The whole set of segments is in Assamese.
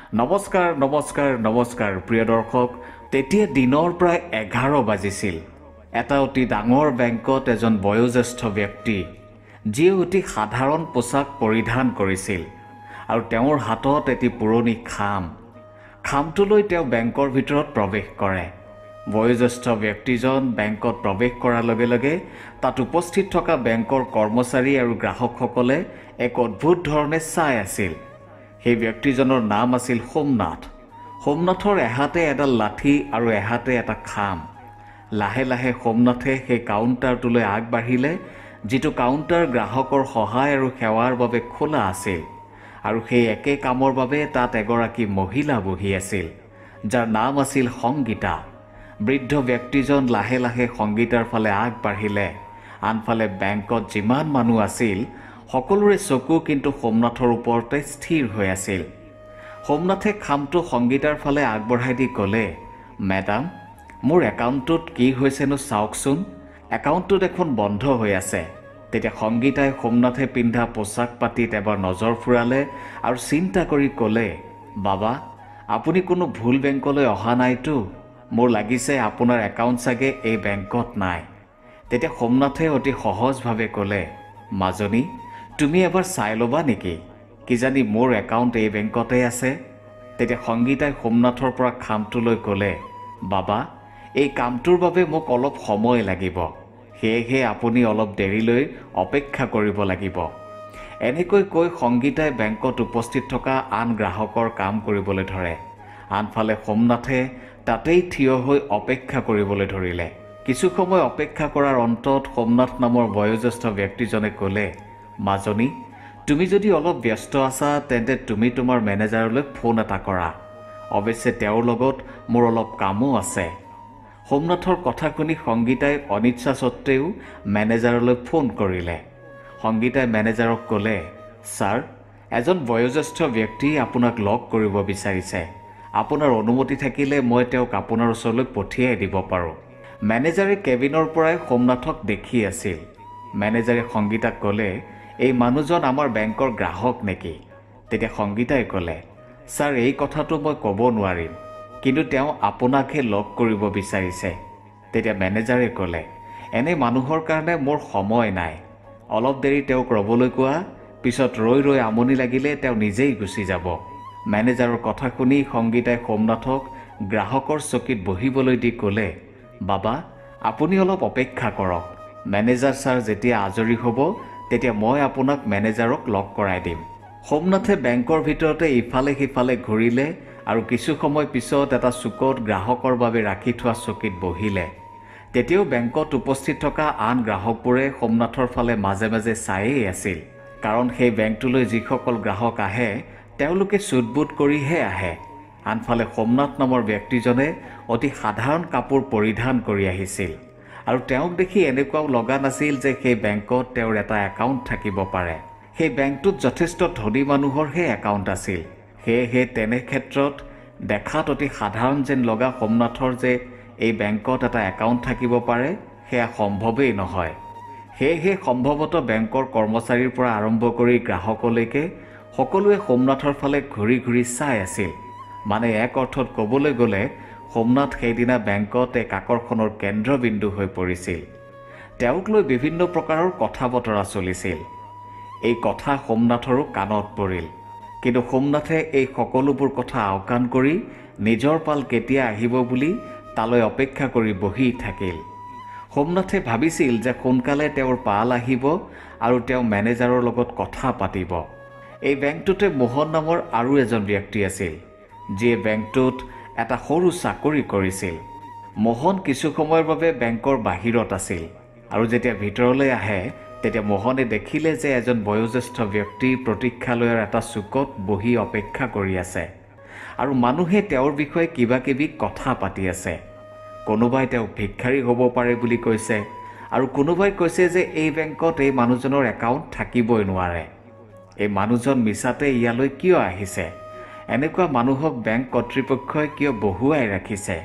নমস্কাৰ নমস্কাৰ নমস্কাৰ প্ৰিয় দৰ্শক। তেতিয়া দিনৰ প্ৰায় 11 বাজিছিল। এটা অতি ডাঙৰ বেংকত এজন বয়োজ্যেষ্ঠ ব্যক্তি, যিয়ে অতি সাধাৰণ পোছাক পৰিধান কৰিছিল আৰু তেওঁৰ হাতত এটি পুৰণি খামটো লৈ তেওঁ বেংকৰ ভিতৰত প্ৰৱেশ কৰে। বয়োজ্যেষ্ঠ ব্যক্তিজন বেংকত প্ৰৱেশ কৰাৰ লগে লগে তাত উপস্থিত থকা বেংকৰ কৰ্মচাৰী আৰু গ্ৰাহকসকলে এক অদ্ভুত ধৰণে চাই আছিল। সেই ব্যক্তিজনৰ নাম আছিল সোমনাথ। সোমনাথৰ এহাতে এডাল লাঠি আৰু এহাতে এটা খাম। লাহে লাহে সোমনাথে সেই কাউণ্টাৰটোলৈ আগবাঢ়িলে, যিটো কাউণ্টাৰ গ্ৰাহকৰ সহায় আৰু সেৱাৰ বাবে খোলা আছিল। আৰু সেই একে কামৰ বাবে তাত এগৰাকী মহিলা বহি আছিল, যাৰ নাম আছিল সংগীতা। বৃদ্ধ ব্যক্তিজন লাহে লাহে সংগীতাৰ ফালে আগবাঢ়িলে। আনফালে বেংকত যিমান মানুহ আছিল সকলোৰে চকু কিন্তু সোমনাথৰ ওপৰতে স্থিৰ হৈ আছিল। সোমনাথে খামটো সংগীতাৰ ফালে আগবঢ়াই দি ক'লে, মেডাম, মোৰ একাউণ্টটোত কি হৈছেনো চাওকচোন। একাউণ্টটো দেখোন বন্ধ হৈ আছে। তেতিয়া সংগীতাই সোমনাথে পিন্ধা পোছাক পাতিত এবাৰ নজৰ ফুৰালে আৰু চিন্তা কৰি ক'লে, বাবা, আপুনি কোনো ভুল বেংকলৈ অহা নাইতো? মোৰ লাগিছে আপোনাৰ একাউণ্ট চাগে এই বেংকত নাই। তেতিয়া সোমনাথে অতি সহজভাৱে ক'লে, মাজনী, তুমি এবাৰ চাই ল'বা নেকি? কিজানি মোৰ একাউণ্ট এই বেংকতে আছে। তেতিয়া সংগীতাই সোমনাথৰ পৰা খামটো লৈ ক'লে, বাবা, এই কামটোৰ বাবে মোক অলপ সময় লাগিব, সেয়েহে আপুনি অলপ দেৰিলৈ অপেক্ষা কৰিব লাগিব। এনেকৈ কৈ সংগীতাই বেংকত উপস্থিত থকা আন গ্ৰাহকৰ কাম কৰিবলৈ ধৰে। আনফালে সোমনাথে তাতেই থিয় হৈ অপেক্ষা কৰিবলৈ ধৰিলে। কিছু সময় অপেক্ষা কৰাৰ অন্তত সোমনাথ নামৰ বয়োজ্যেষ্ঠ ব্যক্তিজনে ক'লে, মাজনী, তুমি যদি অলপ ব্যস্ত আছা তেন্তে তুমি তোমাৰ মেনেজাৰলৈ ফোন এটা কৰা। অৱশ্যে তেওঁৰ লগত মোৰ অলপ কামো আছে। সোমনাথৰ কথা শুনি সংগীতাই অনিচ্ছা সত্ত্বেও মেনেজাৰলৈ ফোন কৰিলে। সংগীতাই মেনেজাৰক ক'লে, ছাৰ, এজন বয়োজ্যেষ্ঠ ব্যক্তি আপোনাক লগ কৰিব বিচাৰিছে। আপোনাৰ অনুমতি থাকিলে মই তেওঁক আপোনাৰ ওচৰলৈ পঠিয়াই দিব পাৰোঁ। মেনেজাৰে কেবিনৰ পৰাই সোমনাথক দেখি আছিল। মেনেজাৰে সংগীতাক ক'লে, এই মানুহজন আমাৰ বেংকৰ গ্ৰাহক নেকি? তেতিয়া সংগীতাই ক'লে, ছাৰ, এই কথাটো মই ক'ব নোৱাৰিম, কিন্তু তেওঁ আপোনাকহে লগ কৰিব বিচাৰিছে। তেতিয়া মেনেজাৰে ক'লে, এনে মানুহৰ কাৰণে মোৰ সময় নাই। অলপ দেৰি তেওঁক ৰ'বলৈ কোৱা, পিছত ৰৈ ৰৈ আমনি লাগিলে তেওঁ নিজেই গুচি যাব। মেনেজাৰৰ কথা শুনি সংগীতাই সোমনাথক গ্ৰাহকৰ চকীত বহিবলৈ দি ক'লে, বাবা, আপুনি অলপ অপেক্ষা কৰক। মেনেজাৰ ছাৰ যেতিয়া আজৰি হ'ব তেতিয়া মই আপোনাক মেনেজাৰক লগ কৰাই দিম। সোমনাথে বেংকৰ ভিতৰতে ইফালে সিফালে ঘূৰিলে আৰু কিছু সময় পিছত এটা চুকত গ্ৰাহকৰ বাবে ৰাখি থোৱা চকীত বহিলে। তেতিয়াও বেংকত উপস্থিত থকা আন গ্ৰাহকবোৰে সোমনাথৰ ফালে মাজে মাজে চায়েই আছিল, কাৰণ সেই বেংকটোলৈ যিসকল গ্ৰাহক আহে তেওঁলোকে চুটবুট কৰিহে আহে। আনফালে সোমনাথ নামৰ ব্যক্তিজনে অতি সাধাৰণ কাপোৰ পৰিধান কৰি আহিছিল আৰু তেওঁক দেখি এনেকুৱাও লগা নাছিল যে সেই বেংকত তেওঁৰ এটা একাউণ্ট থাকিব পাৰে। সেই বেংকটোত যথেষ্ট ধনী মানুহৰহে একাউণ্ট আছিল। সেয়েহে তেনে ক্ষেত্ৰত দেখাত অতি সাধাৰণ যেন লগা সোমনাথৰ যে এই বেংকত এটা একাউণ্ট থাকিব পাৰে সেয়া সম্ভৱেই নহয়। সেয়েহে সম্ভৱতঃ বেংকৰ কৰ্মচাৰীৰ পৰা আৰম্ভ কৰি গ্ৰাহকলৈকে সকলোৱে সোমনাথৰ ফালে ঘূৰি ঘূৰি চাই আছিল। মানে এক অৰ্থত ক'বলৈ গ'লে সোমনাথ সেইদিনা বেংকত এক আকৰ্ষণৰ কেন্দ্ৰবিন্দু হৈ পৰিছিল। তেওঁক লৈ বিভিন্ন প্ৰকাৰৰ কথা বতৰা চলিছিল। এই কথা সোমনাথৰো কাণত পৰিল, কিন্তু সোমনাথে এই সকলোবোৰ কথা আওকাণ কৰি নিজৰ পাল কেতিয়া আহিব বুলি তালৈ অপেক্ষা কৰি বহি থাকিল। সোমনাথে ভাবিছিল যে সোনকালে তেওঁৰ পাল আহিব আৰু তেওঁ মেনেজাৰৰ লগত কথা পাতিব। এই বেংকটোতে মোহন নামৰ আৰু এজন ব্যক্তি আছিল, যিয়ে বেংকটোত এটা সৰু চাকৰি কৰিছিল। মোহন কিছু সময়ৰ বাবে বেংকৰ বাহিৰত আছিল আৰু যেতিয়া ভিতৰলৈ আহে তেতিয়া মোহনে দেখিলে যে এজন বয়োজ্যেষ্ঠ ব্যক্তি প্ৰতীক্ষালয়ৰ এটা চুকত বহি অপেক্ষা কৰি আছে আৰু মানুহে তেওঁৰ বিষয়ে কিবা কিবি কথা পাতি আছে। কোনোবাই তেওঁক ভিক্ষাৰী হ'ব পাৰে বুলি কৈছে আৰু কোনোবাই কৈছে যে এই বেংকত এই মানুহজনৰ একাউণ্ট থাকিবই নোৱাৰে। এই মানুহজন মিছাতে ইয়ালৈ কিয় আহিছে? এনেকুৱা মানুহক বেংক কৰ্তৃপক্ষই কিয় বহুৱাই ৰাখিছে?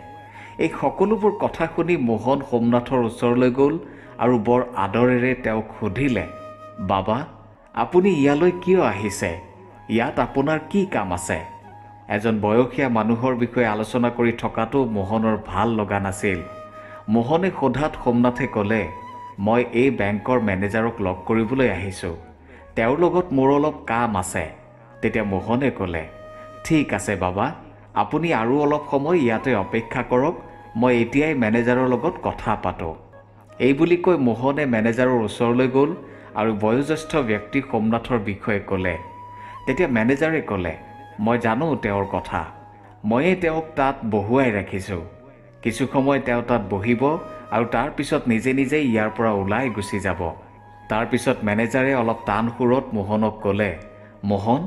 এই সকলোবোৰ কথা শুনি মোহন সোমনাথৰ ওচৰলৈ গ'ল আৰু বৰ আদৰেৰে তেওঁক সুধিলে, বাবা, আপুনি ইয়ালৈ কিয় আহিছে? ইয়াত আপোনাৰ কি কাম আছে? এজন বয়সীয়া মানুহৰ বিষয়ে আলোচনা কৰি থকাটো মোহনৰ ভাল লগা নাছিল। মোহনে সোধাত সোমনাথে ক'লে, মই এই বেংকৰ মেনেজাৰক লগ কৰিবলৈ আহিছোঁ। তেওঁৰ লগত মোৰ অলপ কাম আছে। তেতিয়া মোহনে ক'লে, ঠিক আছে বাবা, আপুনি আৰু অলপ সময় ইয়াতে অপেক্ষা কৰক, মই এতিয়াই মেনেজাৰৰ লগত কথা পাতোঁ। এই বুলি কৈ মোহনে মেনেজাৰৰ ওচৰলৈ গ'ল আৰু বয়োজ্যেষ্ঠ ব্যক্তি সোমনাথৰ বিষয়ে ক'লে। তেতিয়া মেনেজাৰে ক'লে, মই জানো তেওঁৰ কথা, ময়ে তেওঁক তাত বহুৱাই ৰাখিছোঁ। কিছু সময় তেওঁ তাত বহিব আৰু তাৰ পিছত নিজে নিজে ইয়াৰ পৰা ওলাই গুচি যাব। তাৰ পিছত মেনেজাৰে অলপ টান সুৰত মোহনক ক'লে, মোহন,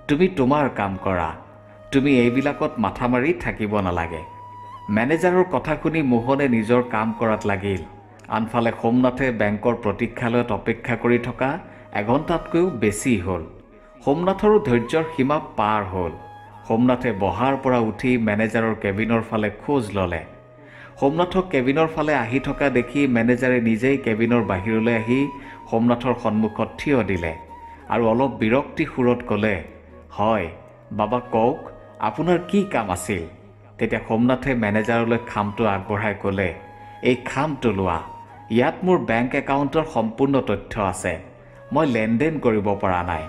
তুমি তোমাৰ কাম কৰা, তুমি এইবিলাকত মাথা মাৰি থাকিব নালাগে। মেনেজাৰৰ কথা শুনি মোহনে নিজৰ কাম কৰাত লাগিল। আনফালে সোমনাথে বেংকৰ প্ৰতীক্ষালয়ত অপেক্ষা কৰি থকা এঘণ্টাতকৈও বেছি হ'ল। সোমনাথৰো ধৈৰ্যৰ সীমা পাৰ হ'ল। সোমনাথে বহাৰ পৰা উঠি মেনেজাৰৰ কেবিনৰ ফালে খোজ ল'লে। সোমনাথক কেবিনৰ ফালে আহি থকা দেখি মেনেজাৰে নিজেই কেবিনৰ বাহিৰলৈ আহি সোমনাথৰ সন্মুখত থিয় দিলে আৰু অলপ বিৰক্তি সুৰত ক'লে, হয় বাবা, কওক আপোনাৰ কি কাম আছিল? তেতিয়া সোমনাথে মেনেজাৰলৈ খামটো আগবঢ়াই ক'লে, এই খামটো লোৱা, ইয়াত মোৰ বেংক একাউণ্টৰ সম্পূৰ্ণ তথ্য আছে। মই লেনদেন কৰিব পৰা নাই,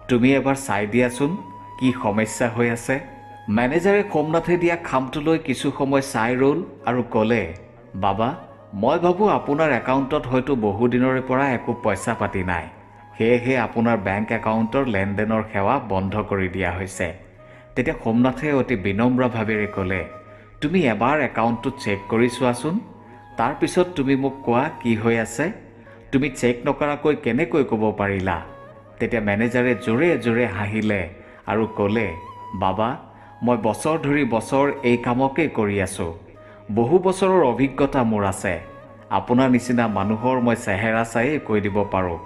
তুমি এবাৰ চাই দিয়াচোন কি সমস্যা হৈ আছে। মেনেজাৰে সোমনাথে দিয়া খামটোলৈ কিছু সময় চাই ৰ'ল আৰু ক'লে, বাবা, মই ভাবোঁ আপোনাৰ একাউণ্টত হয়তো বহুদিনৰে পৰা একো পইচা পাতি নাই, সেয়েহে আপোনাৰ বেংক একাউণ্টৰ লেনদেনৰ সেৱা বন্ধ কৰি দিয়া হৈছে। তেতিয়া সোমনাথে অতি বিনম্ৰ ভাৱেৰে ক'লে, তুমি এবাৰ একাউণ্টটো চেক কৰি চোৱাচোন, তাৰপিছত তুমি মোক কোৱা কি হৈ আছে। তুমি চেক নকৰাকৈ কেনেকৈ ক'ব পাৰিলা? তেতিয়া মেনেজাৰে জোৰে জোৰে হাঁহিলে আৰু ক'লে, বাবা, মই বছৰ ধৰি এই কামকেই কৰি আছোঁ। বহু বছৰৰ অভিজ্ঞতা মোৰ আছে। আপোনাৰ নিচিনা মানুহৰ মই চেহেৰা চায়েই কৈ দিব পাৰোঁ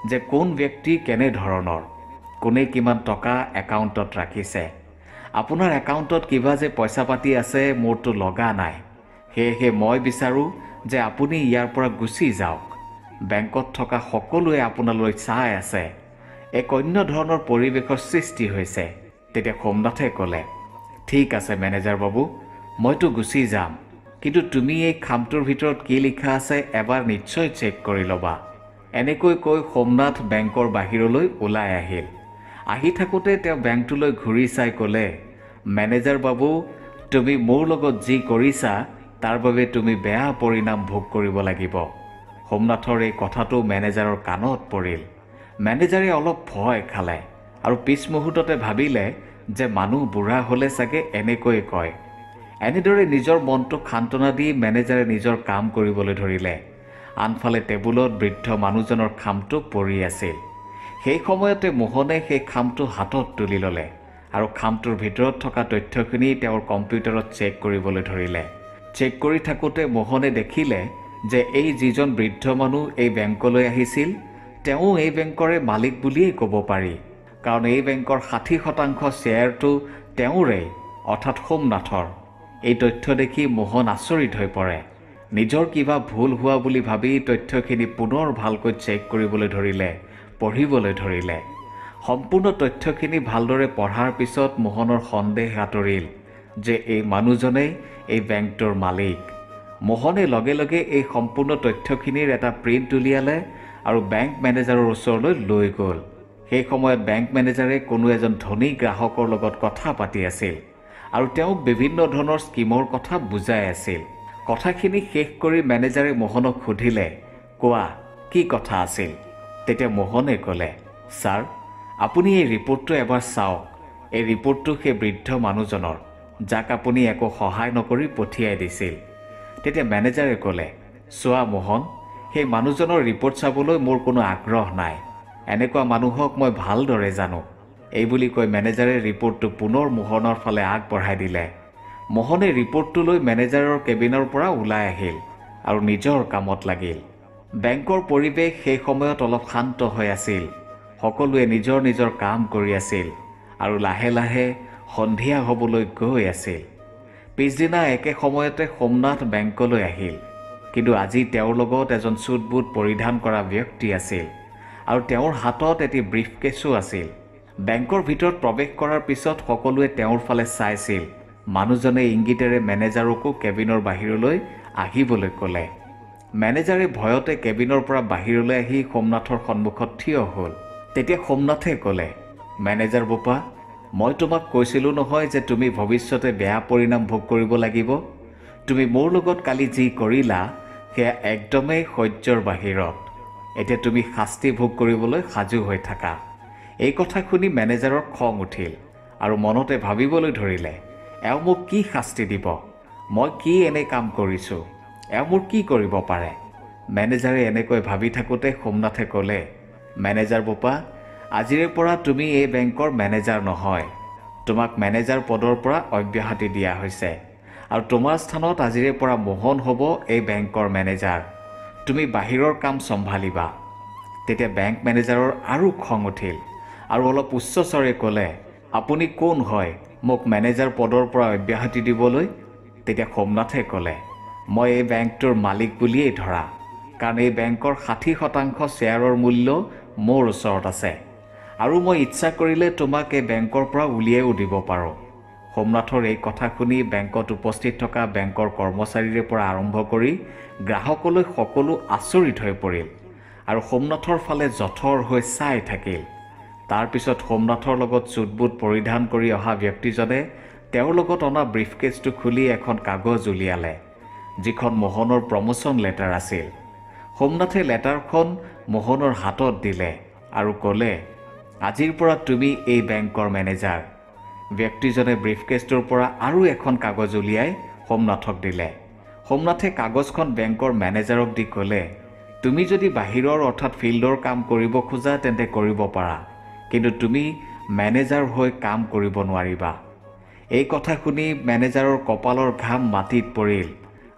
যে কোন ব্যক্তি কেনেধৰণৰ, কোনে কিমান টকা একাউণ্টত ৰাখিছে। আপোনাৰ একাউণ্টত কিবা যে পইচা পাতি আছে মোৰতো লগা নাই, সেয়েহে মই বিচাৰোঁ যে আপুনি ইয়াৰ পৰা গুচি যাওক। বেংকত থকা সকলোৱে আপোনালৈ চাই আছে, এক অন্য ধৰণৰ পৰিৱেশৰ সৃষ্টি হৈছে। তেতিয়া সোমনাথে ক'লে, ঠিক আছে মেনেজাৰ বাবু, মইতো গুচি যাম, কিন্তু তুমি এই খামটোৰ ভিতৰত কি লিখা আছে এবাৰ নিশ্চয় চেক কৰি ল'বা। এনেকৈ কৈ সোমনাথ বেংকৰ বাহিৰলৈ ওলাই আহিল। আহি থাকোঁতে তেওঁ বেংকটোলৈ ঘূৰি চাই ক'লে, মেনেজাৰ বাবু, তুমি মোৰ লগত যি কৰিছা তাৰ বাবে তুমি বেয়া পৰিণাম ভোগ কৰিব লাগিব। সোমনাথৰ এই কথাটো মেনেজাৰৰ কাণত পৰিল। মেনেজাৰে অলপ ভয় খালে আৰু পিছ মুহূৰ্ততে ভাবিলে যে মানুহ বুঢ়া হ'লে চাগে এনেকৈ কয়। এনেদৰে নিজৰ মনটোক সান্তনা দি মেনেজাৰে নিজৰ কাম কৰিবলৈ ধৰিলে। আনফালে টেবুলত বৃদ্ধ মানুহজনৰ খামটো পৰি আছিল। সেই সময়তে মোহনে সেই খামটো হাতত তুলি ল'লে আৰু খামটোৰ ভিতৰত থকা তথ্যখিনি তেওঁৰ কম্পিউটাৰত চেক কৰিবলৈ ধৰিলে। চেক কৰি থাকোঁতে মোহনে দেখিলে যে এই যিজন বৃদ্ধ মানুহ এই বেংকলৈ আহিছিল তেওঁ এই বেংকৰে মালিক বুলিয়েই ক'ব পাৰি, কাৰণ এই বেংকৰ 60% শ্বেয়াৰটো তেওঁৰেই, অৰ্থাৎ সোমনাথৰ। এই তথ্য দেখি মোহন আচৰিত হৈ পৰে। নিজৰ কিবা ভুল হোৱা বুলি ভাবি তথ্যখিনি পুনৰ ভালকৈ চেক কৰিবলৈ ধৰিলে, পঢ়িবলৈ ধৰিলে। সম্পূৰ্ণ তথ্যখিনি ভালদৰে পঢ়াৰ পিছত মোহনৰ সন্দেহ আঁতৰিল যে এই মানুহজনেই এই বেংকটোৰ মালিক। মোহনে লগে লগে এই সম্পূৰ্ণ তথ্যখিনিৰ এটা প্ৰিণ্ট উলিয়ালে আৰু বেংক মেনেজাৰৰ ওচৰলৈ লৈ গ'ল। সেই সময়ত বেংক মেনেজাৰে কোনো এজন ধনী গ্ৰাহকৰ লগত কথা পাতি আছিল আৰু তেওঁক বিভিন্ন ধৰণৰ স্কিমৰ কথা বুজাই আছিল। কথাখিনি শেষ কৰি মেনেজাৰে মোহনক সুধিলে, কোৱা কি কথা আছিল? তেতিয়া মোহনে ক'লে, ছাৰ, আপুনি এই ৰিপৰ্টটো এবাৰ চাওক। এই ৰিপৰ্টটো সেই বৃদ্ধ মানুহজনৰ, যাক আপুনি একো সহায় নকৰি পঠিয়াই দিছিল। তেতিয়া মেনেজাৰে ক'লে, চোৱা মোহন, সেই মানুহজনৰ ৰিপৰ্ট চাবলৈ মোৰ কোনো আগ্ৰহ নাই। এনেকুৱা মানুহক মই ভালদৰে জানো। এই বুলি কৈ মেনেজাৰে ৰিপৰ্টটো পুনৰ মোহনৰ ফালে আগবঢ়াই দিলে। মোহনে ৰিপৰ্টটো লৈ মেনেজাৰৰ কেবিনৰ পৰা ওলাই আহিল আৰু নিজৰ কামত লাগিল। বেংকৰ পৰিৱেশ সেই সময়ত অলপ শান্ত হৈ আছিল। সকলোৱে নিজৰ নিজৰ কাম কৰি আছিল আৰু লাহে লাহে সন্ধিয়া হ'বলৈ গৈ আছিল। পিছদিনা একে সময়তে সোমনাথ বেংকলৈ আহিল, কিন্তু আজি তেওঁৰ লগত এজন চুট বুট পৰিধান কৰা ব্যক্তি আছিল আৰু তেওঁৰ হাতত এটি ব্ৰিফকেছো আছিল। বেংকৰ ভিতৰত প্ৰৱেশ কৰাৰ পিছত সকলোৱে তেওঁৰ ফালে চাইছিল। মানুহজনে ইংগিতেৰে মেনেজাৰকো কেবিনৰ বাহিৰলৈ আহিবলৈ ক'লে। মেনেজাৰে ভয়তে কেবিনৰ পৰা বাহিৰলৈ আহি সোমনাথৰ সন্মুখত থিয় হ'ল। তেতিয়া সোমনাথে ক'লে, মেনেজাৰ বোপা, মই তোমাক কৈছিলোঁ নহয় যে তুমি ভৱিষ্যতে বেয়া পৰিণাম ভোগ কৰিব লাগিব। তুমি মোৰ লগত কালি যি কৰিলা সেয়া একদমেই সহ্যৰ বাহিৰত। এতিয়া তুমি শাস্তি ভোগ কৰিবলৈ সাজু হৈ থাকা। এই কথা শুনি মেনেজাৰৰ খং উঠিল আৰু মনতে ভাবিবলৈ ধৰিলে, এওঁ মোক কি শাস্তি দিব? মই কি এনে কাম কৰিছোঁ? এওঁ মোৰ কি কৰিব পাৰে? মেনেজাৰে এনেকৈ ভাবি থাকোঁতে সোমনাথে ক'লে, মেনেজাৰ বোপা, আজিৰে পৰা তুমি এই বেংকৰ মেনেজাৰ নহয়। তোমাক মেনেজাৰ পদৰ পৰা অব্যাহতি দিয়া হৈছে আৰু তোমাৰ স্থানত আজিৰে পৰা মোহন হ'ব এই বেংকৰ মেনেজাৰ। তুমি বাহিৰৰ কাম চম্ভালিবা। তেতিয়া বেংক মেনেজাৰৰ আৰু খং উঠিল আৰু অলপ উচ্চস্বৰে ক'লে, আপুনি কোন হয় মোক মেনেজাৰ পদৰ পৰা অব্যাহতি দিবলৈ? তেতিয়া সোমনাথে ক'লে, মই এই বেংকটোৰ মালিক বুলিয়েই ধৰা, কাৰণ এই বেংকৰ 60% শ্বেয়াৰৰ মূল্য মোৰ ওচৰত আছে আৰু মই ইচ্ছা কৰিলে তোমাক এই বেংকৰ পৰা উলিয়াইও দিব পাৰোঁ। সোমনাথৰ এই কথা শুনি বেংকত উপস্থিত থকা বেংকৰ কৰ্মচাৰীৰে পৰা আৰম্ভ কৰি গ্ৰাহকলৈ সকলো আচৰিত হৈ পৰিল আৰু সোমনাথৰ ফালে জঠৰ হৈ চাই থাকিল। তাৰপিছত সোমনাথৰ লগত চুটবুট পৰিধান কৰি অহা ব্যক্তিজনে তেওঁৰ লগত অনা ব্ৰিফকেছটো খুলি এখন কাগজ উলিয়ালে, যিখন মোহনৰ প্ৰমোচন লেটাৰ আছিল। সোমনাথে লেটাৰখন মোহনৰ হাতত দিলে আৰু ক'লে, আজিৰ পৰা তুমি এই বেংকৰ মেনেজাৰ। ব্যক্তিজনে ব্ৰিফকেছটোৰ পৰা আৰু এখন কাগজ উলিয়াই সোমনাথক দিলে। সোমনাথে কাগজখন বেংকৰ মেনেজাৰক দি ক'লে, তুমি যদি বাহিৰৰ অৰ্থাৎ ফিল্ডৰ কাম কৰিব খোজা তেন্তে কৰিব পাৰা, কিন্তু তুমি মেনেজাৰ হৈ কাম কৰিব নোৱাৰিবা। এই কথা শুনি মেনেজাৰৰ কপালৰ ঘাম মাটিত পৰিল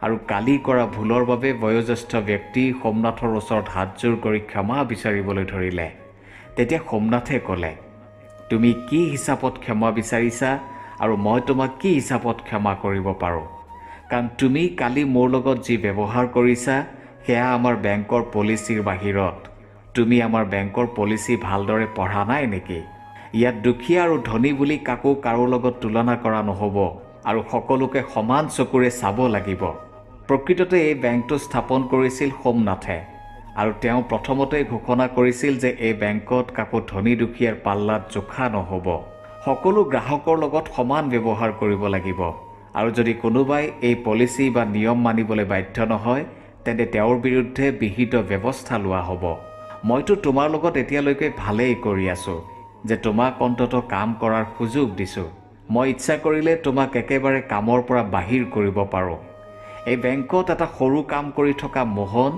আৰু কালি কৰা ভুলৰ বাবে বয়োজ্যেষ্ঠ ব্যক্তি সোমনাথৰ ওচৰত হাতযোৰ কৰি ক্ষমা বিচাৰিবলৈ ধৰিলে। তেতিয়া সোমনাথে ক'লে, তুমি কি হিচাপত ক্ষমা বিচাৰিছা আৰু মই তোমাক কি হিচাপত ক্ষমা কৰিব পাৰোঁ? কাৰণ তুমি কালি মোৰ লগত যি ব্যৱহাৰ কৰিছা সেয়া আমাৰ বেংকৰ পলিচিৰ বাহিৰত। তুমি আমাৰ বেংকৰ পলিচি ভালদৰে পঢ়া নাই নেকি? ইয়াত দুখীয়া আৰু ধনী বুলি কাৰো লগত তুলনা কৰা নহ'ব আৰু সকলোকে সমান চকুৰে চাব লাগিব। প্ৰকৃততে এই বেংকটো স্থাপন কৰিছিল সোমনাথে আৰু তেওঁ প্ৰথমতে ঘোষণা কৰিছিল যে এই বেংকত কাকো ধনী দুখীয়াৰ পাল্লাত জোখা নহ'ব। সকলো গ্ৰাহকৰ লগত সমান ব্যৱহাৰ কৰিব লাগিব আৰু যদি কোনোবাই এই পলিচি বা নিয়ম মানিবলৈ বাধ্য নহয় তেন্তে তেওঁৰ বিৰুদ্ধে বিহিত ব্যৱস্থা লোৱা হ'ব। মইতো তোমাৰ লগত এতিয়ালৈকে ভালেই কৰি আছোঁ যে তোমাক অন্ততঃ কাম কৰাৰ সুযোগ দিছোঁ। মই ইচ্ছা কৰিলে তোমাক একেবাৰে কামৰ পৰা বাহিৰ কৰিব পাৰোঁ। এই বেংকত এটা সৰু কাম কৰি থকা মোহন,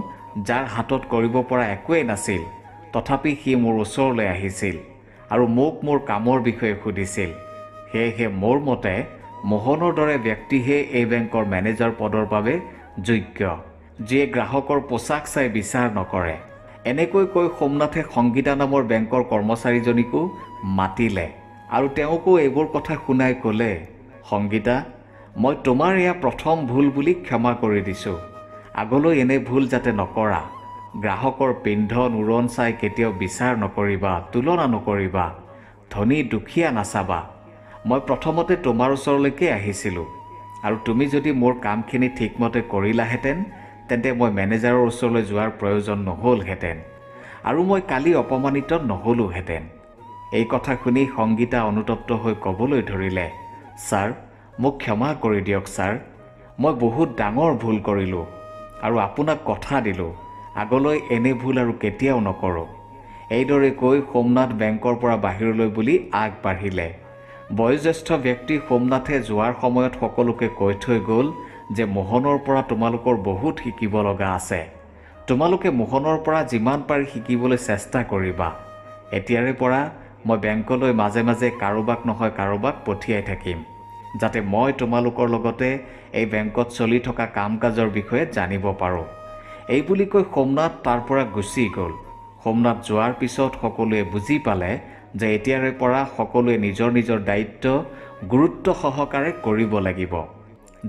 যাৰ হাতত কৰিব পৰা একোৱেই নাছিল, তথাপি সি মোৰ ওচৰলৈ আহিছিল আৰু মোক মোৰ কামৰ বিষয়ে সুধিছিল। সেয়েহে মোৰ মতে মোহনৰ দৰে ব্যক্তিহে এই বেংকৰ মেনেজাৰ পদৰ বাবে যোগ্য, যিয়ে গ্ৰাহকৰ পোচাক চাই বিচাৰ নকৰে। এনেকৈ কৈ সোমনাথে সংগীতা নামৰ বেংকৰ কৰ্মচাৰীজনীকো মাতিলে আৰু তেওঁকো এইবোৰ কথা শুনাই ক'লে, সংগীতা, মই তোমাৰ এয়া প্ৰথম ভুল বুলি ক্ষমা কৰি দিছোঁ। আগলৈ এনে ভুল যাতে নকৰা। গ্ৰাহকৰ পিন্ধন উৰণ চাই কেতিয়াও বিচাৰ নকৰিবা, তুলনা নকৰিবা, ধনী দুখীয়া নাচাবা। মই প্ৰথমতে তোমাৰ ওচৰলৈকে আহিছিলোঁ আৰু তুমি যদি মোৰ কামখিনি ঠিকমতে কৰিলাহেঁতেন তেন্তে মই মেনেজাৰৰ ওচৰলৈ যোৱাৰ প্ৰয়োজন নহ'লহেঁতেন আৰু মই কালি অপমানিত নহ'লোহেঁতেন। এই কথা শুনি সংগীতা অনুতপ্ত হৈ ক'বলৈ ধৰিলে, ছাৰ, মোক ক্ষমা কৰি দিয়ক ছাৰ। মই বহুত ডাঙৰ ভুল কৰিলোঁ আৰু আপোনাক কথা দিলোঁ আগলৈ এনে ভুল আৰু কেতিয়াও নকৰোঁ। এইদৰে কৈ সোমনাথ বেংকৰ পৰা বাহিৰলৈ বুলি আগবাঢ়িলে। বয়োজ্যেষ্ঠ ব্যক্তি সোমনাথে যোৱাৰ সময়ত সকলোকে কৈ থৈ গ'ল যে মোহনৰ পৰা তোমালোকৰ বহুত শিকিব লগা আছে। তোমালোকে মোহনৰ পৰা যিমান পাৰি শিকিবলৈ চেষ্টা কৰিবা। এতিয়াৰে পৰা মই বেংকলৈ মাজে মাজে কাৰোবাক নহয় কাৰোবাক পঠিয়াই থাকিম, যাতে মই তোমালোকৰ লগতে এই বেংকত চলি থকা কাম কাজৰ বিষয়ে জানিব পাৰোঁ। এই বুলি কৈ সোমনাথ তাৰ পৰা গুচি গ'ল। সোমনাথ যোৱাৰ পিছত সকলোৱে বুজি পালে যে এতিয়াৰে পৰা সকলোৱে নিজৰ নিজৰ দায়িত্ব গুৰুত্ব সহকাৰে কৰিব লাগিব,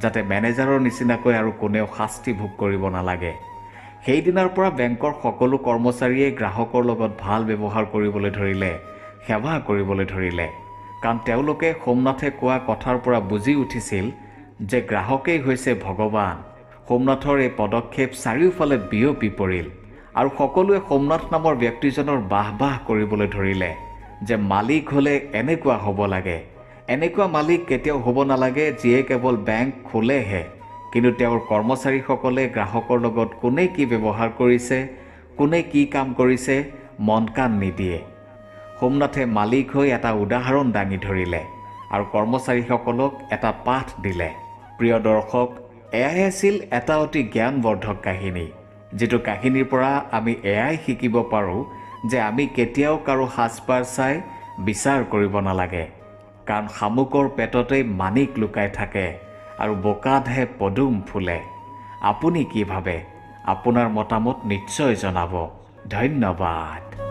যাতে মেনেজাৰৰ নিচিনাকৈ আৰু কোনেও শাস্তি ভোগ কৰিব নালাগে। সেইদিনাৰ পৰা বেংকৰ সকলো কৰ্মচাৰীয়ে গ্ৰাহকৰ লগত ভাল ব্যৱহাৰ কৰিবলৈ ধৰিলে সেৱা কৰিবলৈ ধৰিলে। কাৰণ তেওঁলোকে সোমনাথে কোৱা কথাৰ পৰা বুজি উঠিছিল যে গ্ৰাহকেই হৈছে ভগৱান। সোমনাথৰ এই পদক্ষেপ চাৰিওফালে বিয়পি পৰিল আৰু সকলোৱে সোমনাথ নামৰ ব্যক্তিজনৰ বাহ কৰিবলৈ ধৰিলে যে মালিক হ'লে এনেকুৱা হ'ব লাগে। এনেকুৱা মালিক কেতিয়াও হ'ব নালাগে যিয়ে কেৱল বেংক খোলেহে, কিন্তু তেওঁৰ কৰ্মচাৰীসকলে গ্ৰাহকৰ লগত কোনে কি ব্যৱহাৰ কৰিছে, কোনে কি কাম কৰিছে মন কাণ নিদিয়ে। সোমনাথে মালিক হৈ এটা উদাহৰণ দাঙি ধৰিলে আৰু কৰ্মচাৰীসকলক এটা পাঠ দিলে। প্ৰিয় দৰ্শক, এয়াই আছিল এটা অতি জ্ঞানবৰ্ধক কাহিনী, যিটো কাহিনীৰ পৰা আমি এয়াই শিকিব পাৰোঁ যে আমি কেতিয়াও কাৰো সাজপাৰ চাই বিচাৰ কৰিব নালাগে। কাৰণ শামুকৰ পেটতেই মানিক লুকাই থাকে আৰু বোকাতহে পদুম ফুলে। আপুনি কি ভাবে? আপোনাৰ মতামত নিশ্চয় জনাব। ধন্যবাদ।